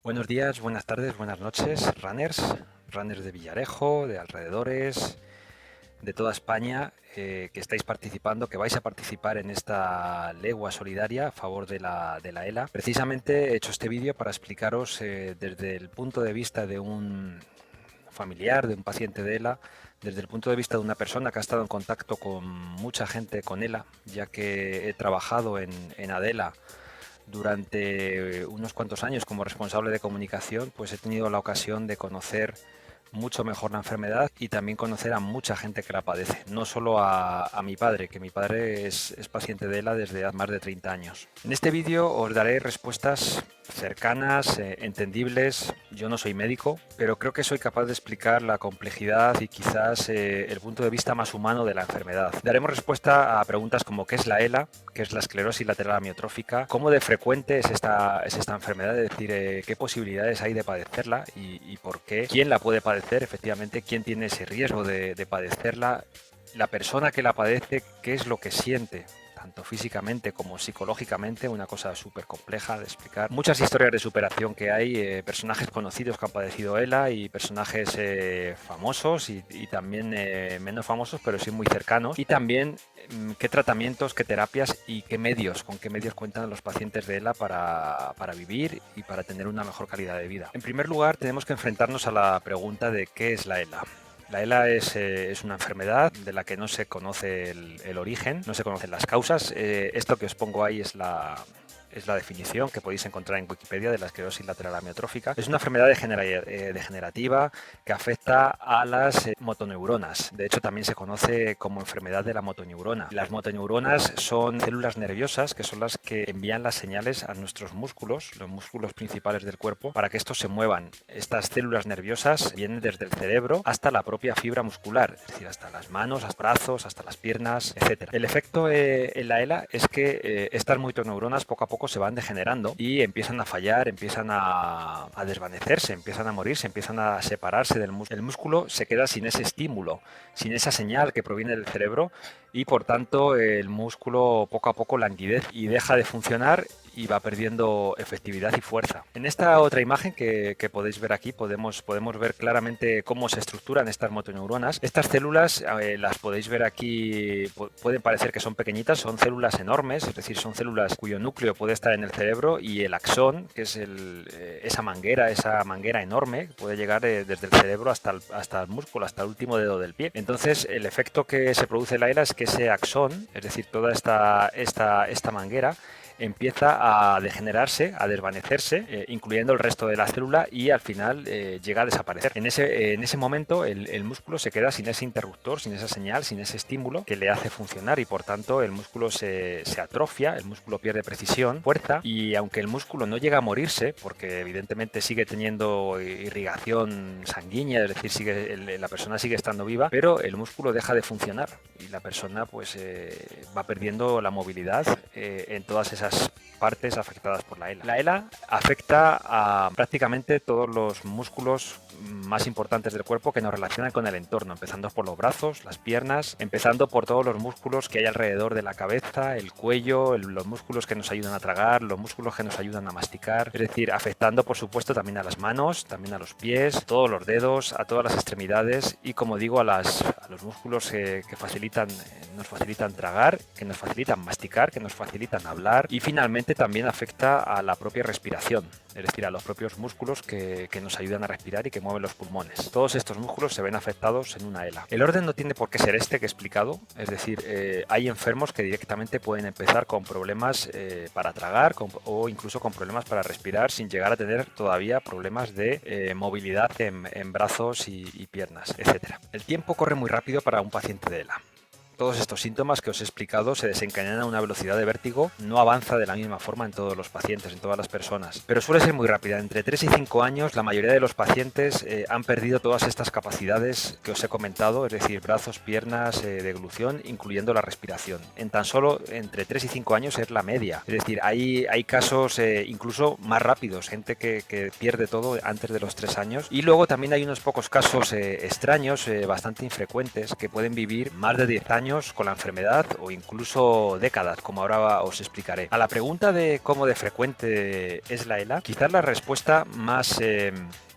Buenos días, buenas tardes, buenas noches, runners de Villarejo, de alrededores, de toda España, que estáis participando, que vais a participar en esta legua solidaria a favor de la ELA. Precisamente he hecho este vídeo para explicaros desde el punto de vista de un familiar, de un paciente de ELA, desde el punto de vista de una persona que ha estado en contacto con mucha gente con ELA, ya que he trabajado en Adela durante unos cuantos años como responsable de comunicación, pues he tenido la ocasión de conocer mucho mejor la enfermedad y también conocer a mucha gente que la padece, no solo a mi padre, que mi padre es paciente de ELA desde hace más de 30 años. En este vídeo os daré respuestas cercanas, entendibles. Yo no soy médico, pero creo que soy capaz de explicar la complejidad y quizás el punto de vista más humano de la enfermedad. Daremos respuesta a preguntas como ¿qué es la ELA?, ¿qué es la esclerosis lateral amiotrófica?, ¿cómo de frecuente es esta enfermedad? Es decir, ¿qué posibilidades hay de padecerla y por qué? ¿Quién la puede padecer? Efectivamente, ¿quién tiene ese riesgo de padecerla? La persona que la padece, ¿qué es lo que siente? Tanto físicamente como psicológicamente, una cosa súper compleja de explicar. Muchas historias de superación que hay, personajes conocidos que han padecido ELA y personajes famosos y también menos famosos, pero sí muy cercanos. Y también qué tratamientos, qué terapias y con qué medios cuentan los pacientes de ELA para vivir y para tener una mejor calidad de vida. En primer lugar, tenemos que enfrentarnos a la pregunta de ¿qué es la ELA? La ELA es una enfermedad de la que no se conoce el origen, no se conocen las causas. Esto que os pongo ahí es la definición que podéis encontrar en Wikipedia de la esclerosis lateral amiotrófica. Es una enfermedad degenerativa que afecta a las motoneuronas. De hecho, también se conoce como enfermedad de la motoneurona. Las motoneuronas son células nerviosas que son las que envían las señales a nuestros músculos, los músculos principales del cuerpo, para que estos se muevan. Estas células nerviosas vienen desde el cerebro hasta la propia fibra muscular, es decir, hasta las manos, hasta los brazos, hasta las piernas, etc. El efecto en la ELA es que estas motoneuronas poco a poco se van degenerando y empiezan a fallar, empiezan a desvanecerse, empiezan a morirse, empiezan a separarse del músculo. El músculo se queda sin ese estímulo, sin esa señal que proviene del cerebro y por tanto el músculo poco a poco languidece y deja de funcionar y va perdiendo efectividad y fuerza. En esta otra imagen que podéis ver aquí podemos ver claramente cómo se estructuran estas motoneuronas. Estas células las podéis ver aquí, pueden parecer que son pequeñitas, son células enormes, es decir, son células cuyo núcleo puede estar en el cerebro y el axón, que es esa manguera enorme, puede llegar desde el cerebro hasta el músculo, hasta el último dedo del pie. Entonces, el efecto que se produce en la ELA es que ese axón, es decir, toda esta manguera, empieza a degenerarse, a desvanecerse, incluyendo el resto de la célula y al final llega a desaparecer. En ese momento el músculo se queda sin ese interruptor, sin esa señal, sin ese estímulo que le hace funcionar y por tanto el músculo se atrofia, el músculo pierde precisión, fuerza y aunque el músculo no llega a morirse, porque evidentemente sigue teniendo irrigación sanguínea, es decir, la persona sigue estando viva, pero el músculo deja de funcionar y la persona pues va perdiendo la movilidad en todas esas partes afectadas por la ELA. La ELA afecta a prácticamente todos los músculos más importantes del cuerpo que nos relacionan con el entorno, empezando por los brazos, las piernas, empezando por todos los músculos que hay alrededor de la cabeza, el cuello, los músculos que nos ayudan a tragar, los músculos que nos ayudan a masticar, es decir, afectando por supuesto también a las manos, también a los pies, a todos los dedos, a todas las extremidades y como digo a los músculos que nos facilitan tragar, que nos facilitan masticar, que nos facilitan hablar y finalmente también afecta a la propia respiración, es decir, a los propios músculos que nos ayudan a respirar y que mueven los pulmones. Todos estos músculos se ven afectados en una ELA. El orden no tiene por qué ser este que he explicado, es decir, hay enfermos que directamente pueden empezar con problemas para tragar o incluso con problemas para respirar sin llegar a tener todavía problemas de movilidad en brazos y piernas, etc. El tiempo corre muy rápido para un paciente de ELA. Todos estos síntomas que os he explicado se desencadenan a una velocidad de vértigo, no avanza de la misma forma en todos los pacientes, en todas las personas, pero suele ser muy rápida. Entre 3 y 5 años la mayoría de los pacientes han perdido todas estas capacidades que os he comentado, es decir, brazos, piernas, deglución, incluyendo la respiración. En tan solo entre 3 y 5 años es la media, es decir, hay casos incluso más rápidos, gente que pierde todo antes de los 3 años y luego también hay unos pocos casos extraños, bastante infrecuentes, que pueden vivir más de 10 años años con la enfermedad o incluso décadas, como ahora os explicaré. A la pregunta de cómo de frecuente es la ELA, quizás la respuesta más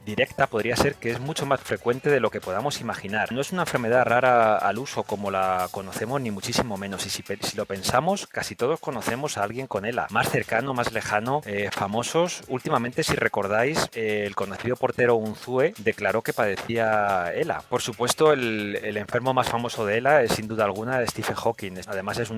directa podría ser que es mucho más frecuente de lo que podamos imaginar. No es una enfermedad rara al uso como la conocemos, ni muchísimo menos. Y si lo pensamos, casi todos conocemos a alguien con ELA. Más cercano, más lejano, famosos. Últimamente, si recordáis, el conocido portero Unzue declaró que padecía ELA. Por supuesto, el enfermo más famoso de ELA es sin duda alguna Stephen Hawking. Además, es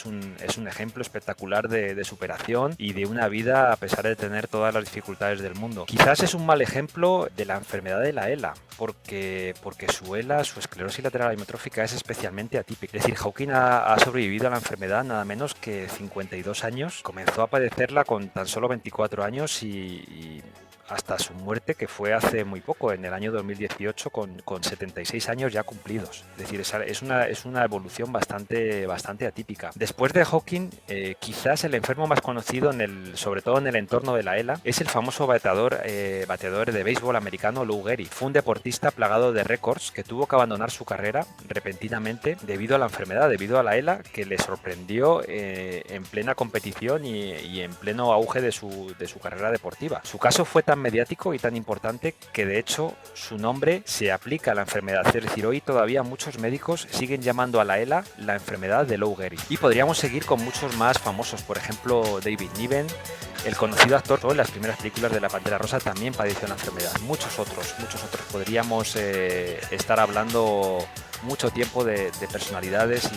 un ejemplo espectacular de superación y de una vida a pesar de tener todas las dificultades del mundo. Quizás es un mal ejemplo de la enfermedad de la ELA, porque su ELA, su esclerosis lateral amiotrófica, es especialmente atípica. Es decir, Hawking ha sobrevivido a la enfermedad nada menos que 52 años. Comenzó a padecerla con tan solo 24 años y hasta su muerte, que fue hace muy poco, en el año 2018, con 76 años ya cumplidos. Es decir, es una evolución bastante atípica. Después de Hawking, quizás el enfermo más conocido, sobre todo en el entorno de la ELA, es el famoso bateador de béisbol americano Lou Gehrig. Fue un deportista plagado de récords que tuvo que abandonar su carrera repentinamente debido a la enfermedad, debido a la ELA, que le sorprendió en plena competición y en pleno auge de su carrera deportiva. Su caso fue tan mediático y tan importante que de hecho su nombre se aplica a la enfermedad. Es decir, hoy todavía muchos médicos siguen llamando a la ELA la enfermedad de Lou Gehrig. Y podríamos seguir con muchos más famosos, por ejemplo David Niven, el conocido actor en las primeras películas de La Pantera Rosa, también padeció la enfermedad. Muchos otros. Podríamos estar hablando mucho tiempo de personalidades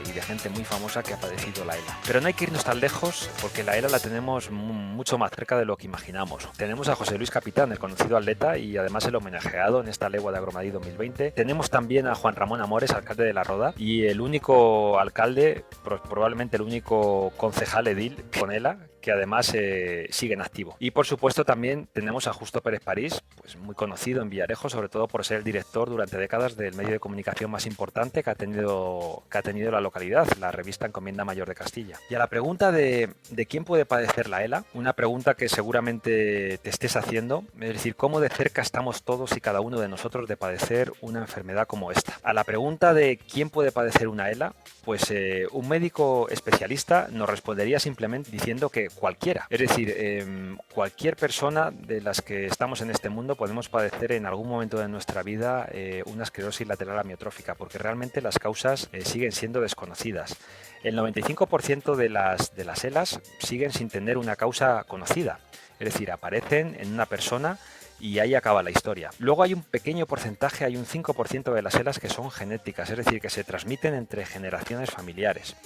y de gente muy famosa que ha padecido la ELA. Pero no hay que irnos tan lejos, porque la ELA la tenemos mucho más cerca de lo que imaginamos. Tenemos a José Luis Capitán, el conocido atleta y además el homenajeado en esta legua de Agromadí 2020. Tenemos también a Juan Ramón Amores, alcalde de La Roda, y el único alcalde, probablemente el único concejal edil con ELA, que además sigue en activo. Y por supuesto también tenemos a Justo Pérez París, pues muy conocido en Villarejo, sobre todo por ser el director durante décadas del medio de comunicación más importante que ha tenido la localidad, la revista Encomienda Mayor de Castilla. Y a la pregunta de quién puede padecer la ELA, una pregunta que seguramente te estés haciendo, es decir, cómo de cerca estamos todos y cada uno de nosotros de padecer una enfermedad como esta. A la pregunta de quién puede padecer una ELA, pues un médico especialista nos respondería simplemente diciendo que cualquiera. Es decir, cualquier persona de las que estamos en este mundo podemos padecer en algún momento de nuestra vida una esclerosis lateral amiotrófica, porque realmente las causas siguen siendo desconocidas. El 95% de las ELAs siguen sin tener una causa conocida. Es decir, aparecen en una persona y ahí acaba la historia. Luego hay un pequeño porcentaje, hay un 5% de las ELAs que son genéticas, es decir, que se transmiten entre generaciones familiares.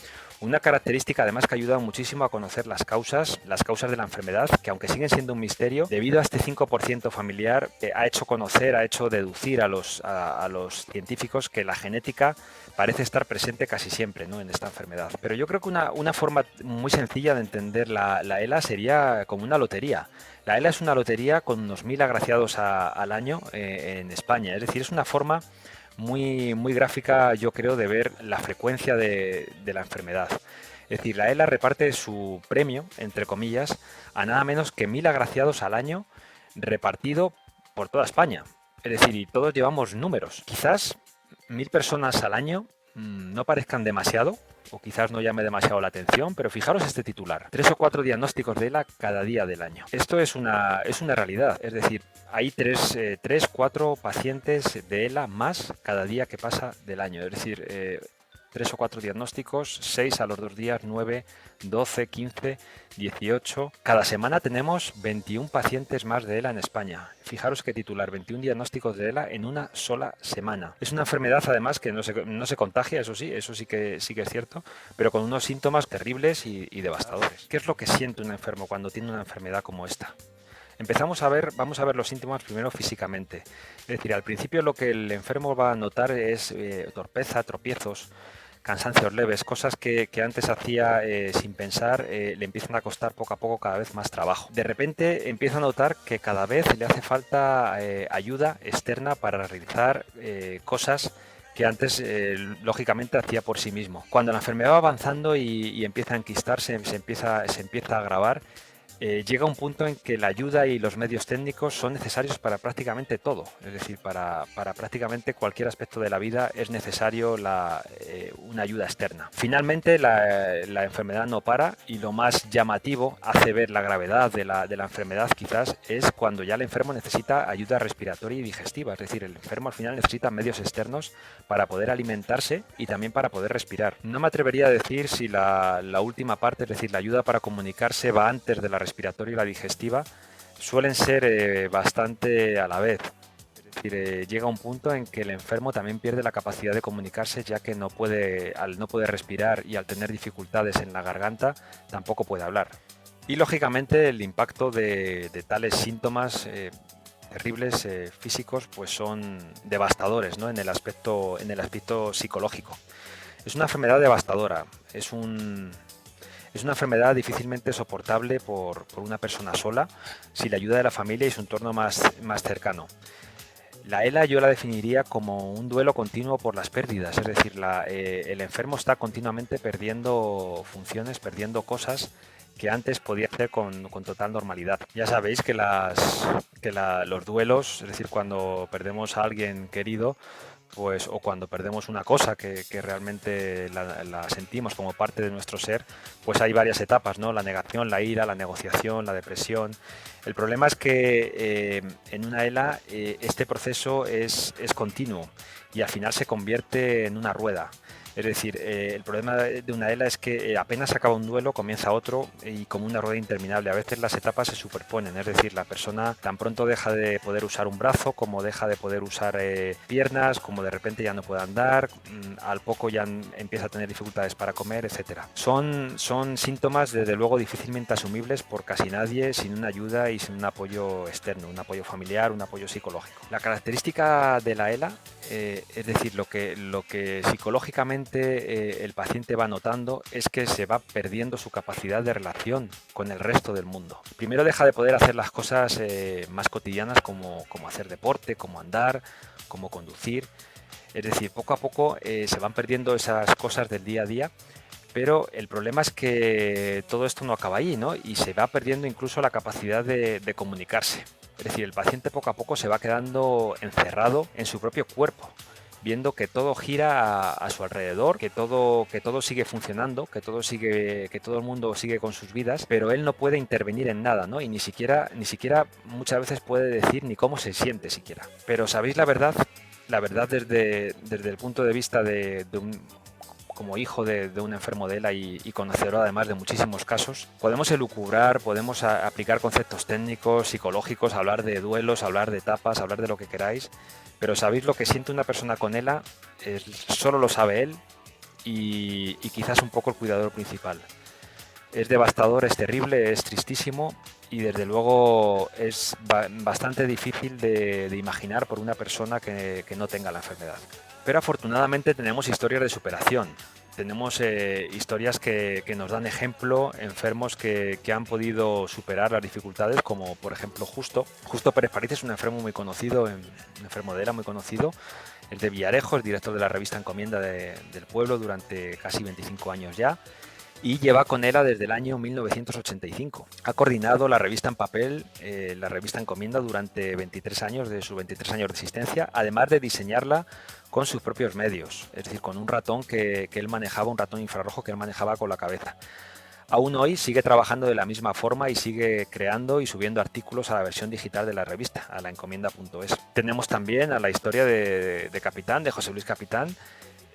Una característica además que ayuda muchísimo a conocer las causas de la enfermedad, que aunque siguen siendo un misterio, debido a este 5% familiar, ha hecho deducir a los científicos que la genética parece estar presente casi siempre, ¿no?, en esta enfermedad. Pero yo creo que una forma muy sencilla de entender la ELA sería como una lotería. La ELA es una lotería con unos 1000 agraciados al año en España, es decir, es una forma muy gráfica, yo creo, de ver la frecuencia de la enfermedad. Es decir, la ELA reparte su premio, entre comillas, a nada menos que 1000 agraciados al año repartido por toda España. Es decir, y todos llevamos números. Quizás 1000 personas al año no parezcan demasiado, o quizás no llame demasiado la atención, pero fijaros este titular: 3 o 4 diagnósticos de ELA cada día del año. Esto es una realidad, es decir, hay 4 pacientes de ELA más cada día que pasa del año, es decir, 3 o 4 diagnósticos, 6 a los 2 días, 9, 12, 15, 18. Cada semana tenemos 21 pacientes más de ELA en España. Fijaros qué titular: 21 diagnósticos de ELA en una sola semana. Es una enfermedad además que no se contagia, eso sí que es cierto, pero con unos síntomas terribles y devastadores. ¿Qué es lo que siente un enfermo cuando tiene una enfermedad como esta? Vamos a ver los síntomas primero físicamente. Es decir, al principio lo que el enfermo va a notar es torpeza, tropiezos, cansancios leves, cosas que antes hacía sin pensar, le empiezan a costar poco a poco cada vez más trabajo. De repente empieza a notar que cada vez le hace falta ayuda externa para realizar cosas que antes lógicamente hacía por sí mismo. Cuando la enfermedad va avanzando y empieza a enquistarse, se empieza a agravar, llega un punto en que la ayuda y los medios técnicos son necesarios para prácticamente todo. Es decir, para prácticamente cualquier aspecto de la vida es necesario una ayuda externa. Finalmente, la enfermedad no para, y lo más llamativo, hace ver la gravedad de la enfermedad quizás, es cuando ya el enfermo necesita ayuda respiratoria y digestiva. Es decir, el enfermo al final necesita medios externos para poder alimentarse y también para poder respirar. No me atrevería a decir si la última parte, es decir, la ayuda para comunicarse, va antes de la respiratoria y la digestiva. Suelen ser bastante a la vez. Es decir, llega un punto en que el enfermo también pierde la capacidad de comunicarse, ya que al no poder respirar y al tener dificultades en la garganta, tampoco puede hablar. Y lógicamente el impacto de tales síntomas terribles físicos pues son devastadores, ¿no? en el aspecto psicológico. Es una enfermedad devastadora, es una enfermedad difícilmente soportable por una persona sola, sin la ayuda de la familia y su entorno más cercano. La ELA yo la definiría como un duelo continuo por las pérdidas, es decir, el enfermo está continuamente perdiendo funciones, perdiendo cosas que antes podía hacer con total normalidad. Ya sabéis que los duelos, es decir, cuando perdemos a alguien querido, pues, o cuando perdemos una cosa que realmente la sentimos como parte de nuestro ser, pues hay varias etapas, ¿no? La negación, la ira, la negociación, la depresión. El problema es que en una ELA este proceso es continuo y al final se convierte en una rueda. Es decir, el problema de una ELA es que apenas acaba un duelo, comienza otro, y como una rueda interminable. A veces las etapas se superponen, es decir, la persona tan pronto deja de poder usar un brazo, como deja de poder usar piernas, como de repente ya no puede andar, al poco ya empieza a tener dificultades para comer, etcétera. Son síntomas desde luego difícilmente asumibles por casi nadie sin una ayuda y sin un apoyo externo, un apoyo familiar, un apoyo psicológico. La característica de la ELA, es decir, lo que psicológicamente el paciente va notando, es que se va perdiendo su capacidad de relación con el resto del mundo. Primero deja de poder hacer las cosas más cotidianas, como hacer deporte, como andar, como conducir. Es decir, poco a poco se van perdiendo esas cosas del día a día, pero el problema es que todo esto no acaba ahí, ¿no? Y se va perdiendo incluso la capacidad de comunicarse. Es decir, el paciente poco a poco se va quedando encerrado en su propio cuerpo, viendo que todo gira a su alrededor, que todo sigue funcionando, que todo el mundo sigue con sus vidas, pero él no puede intervenir en nada, ¿no? Y ni siquiera muchas veces puede decir ni cómo se siente siquiera. Pero ¿sabéis la verdad? La verdad desde el punto de vista como hijo de un enfermo de ELA y conocedor además de muchísimos casos, podemos elucubrar, podemos aplicar conceptos técnicos, psicológicos, hablar de duelos, hablar de etapas, hablar de lo que queráis, pero ¿sabéis lo que siente una persona con ELA? Solo lo sabe él y quizás un poco el cuidador principal. Es devastador, es terrible, es tristísimo, y desde luego es bastante difícil de imaginar por una persona que no tenga la enfermedad. Pero afortunadamente tenemos historias de superación. Tenemos historias que nos dan ejemplo, enfermos que han podido superar las dificultades, como por ejemplo Justo Pérez París. Es un enfermo muy conocido, un enfermo de ELA muy conocido. Es de Villarejo, es director de la revista Encomienda del Pueblo durante casi 25 años ya, y lleva con ELA desde el año 1985. Ha coordinado la revista en papel, la revista Encomienda, durante 23 años de sus 23 años de existencia, además de diseñarla con sus propios medios, es decir, con un ratón que él manejaba, un ratón infrarrojo que él manejaba con la cabeza. Aún hoy sigue trabajando de la misma forma y sigue creando y subiendo artículos a la versión digital de la revista, a la encomienda.es. Tenemos también a la historia de Capitán, de José Luis Capitán,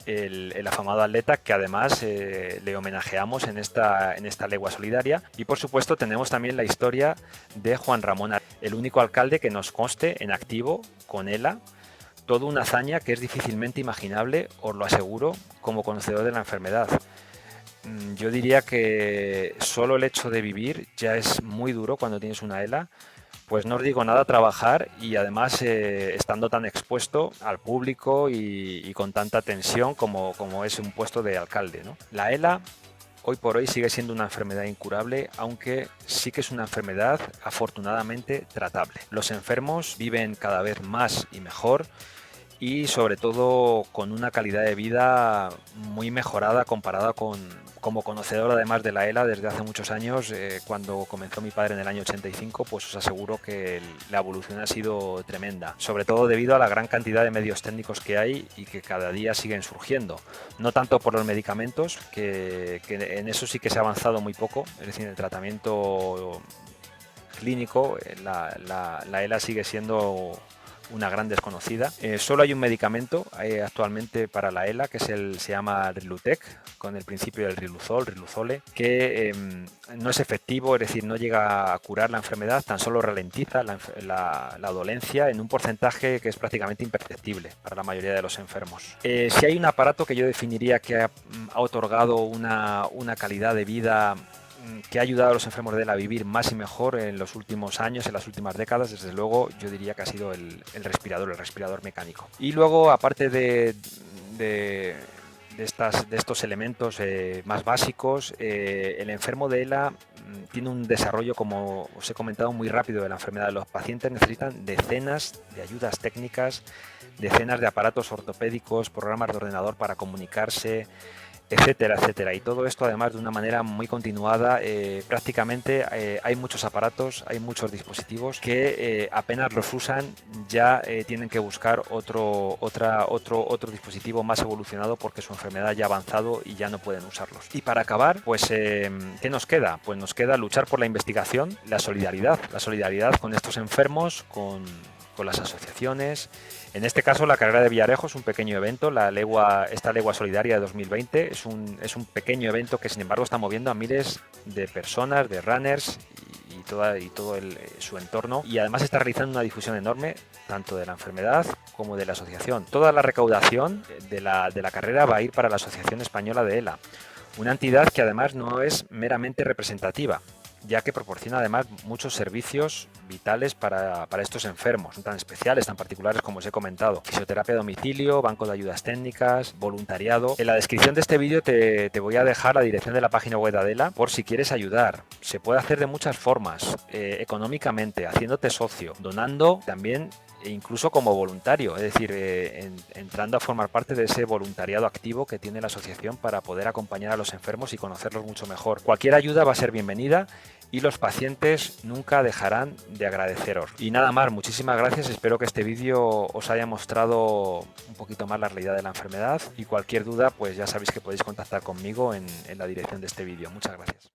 el afamado atleta, que además le homenajeamos en esta legua solidaria. Y por supuesto tenemos también la historia de Juan Ramón, el único alcalde que nos conste en activo con ELA. Toda una hazaña que es difícilmente imaginable, os lo aseguro, como conocedor de la enfermedad. Yo diría que solo el hecho de vivir ya es muy duro cuando tienes una ELA. Pues no os digo nada, trabajar, y además estando tan expuesto al público y con tanta tensión como es un puesto de alcalde, ¿no? La ELA hoy por hoy sigue siendo una enfermedad incurable, aunque sí que es una enfermedad afortunadamente tratable. Los enfermos viven cada vez más y mejor, y sobre todo con una calidad de vida muy mejorada comparada con, como conocedor además de la ELA desde hace muchos años, cuando comenzó mi padre en el año 85, pues os aseguro que la evolución ha sido tremenda, sobre todo debido a la gran cantidad de medios técnicos que hay y que cada día siguen surgiendo, no tanto por los medicamentos, que en eso sí que se ha avanzado muy poco, es decir, el tratamiento clínico, la ELA sigue siendo una gran desconocida. Solo hay un medicamento actualmente para la ELA, que se llama Rilutec, con el principio del riluzol, riluzole, que no es efectivo, es decir, no llega a curar la enfermedad, tan solo ralentiza la dolencia en un porcentaje que es prácticamente imperceptible para la mayoría de los enfermos. Si hay un aparato que yo definiría que ha otorgado una calidad de vida que ha ayudado a los enfermos de ELA a vivir más y mejor en los últimos años, en las últimas décadas, desde luego yo diría que ha sido el respirador mecánico. Y luego, aparte de estos elementos más básicos, el enfermo de ELA tiene un desarrollo, como os he comentado, muy rápido de la enfermedad. Los pacientes necesitan decenas de ayudas técnicas, decenas de aparatos ortopédicos, programas de ordenador para comunicarse, etcétera, etcétera. Y todo esto además de una manera muy continuada. Prácticamente hay muchos aparatos, hay muchos dispositivos que apenas los usan, ya tienen que buscar otro dispositivo más evolucionado porque su enfermedad ya ha avanzado y ya no pueden usarlos. Y para acabar, pues ¿qué nos queda? Pues nos queda luchar por la investigación, la solidaridad con estos enfermos, con las asociaciones. En este caso, la carrera de Villarejo es un pequeño evento, esta legua solidaria de 2020 es un pequeño evento que, sin embargo, está moviendo a miles de personas, de runners y todo su entorno, y además está realizando una difusión enorme tanto de la enfermedad como de la asociación. Toda la recaudación de la carrera va a ir para la Asociación Española de ELA, una entidad que además no es meramente representativa, ya que proporciona además muchos servicios vitales para estos enfermos, tan especiales, tan particulares como os he comentado: fisioterapia a domicilio, banco de ayudas técnicas, voluntariado. En la descripción de este vídeo te voy a dejar la dirección de la página web de Adela por si quieres ayudar. Se puede hacer de muchas formas, económicamente, haciéndote socio, donando también, e incluso como voluntario, es decir, entrando a formar parte de ese voluntariado activo que tiene la asociación para poder acompañar a los enfermos y conocerlos mucho mejor. Cualquier ayuda va a ser bienvenida y los pacientes nunca dejarán de agradeceros. Y nada más, muchísimas gracias, espero que este vídeo os haya mostrado un poquito más la realidad de la enfermedad, y cualquier duda pues ya sabéis que podéis contactar conmigo en la dirección de este vídeo. Muchas gracias.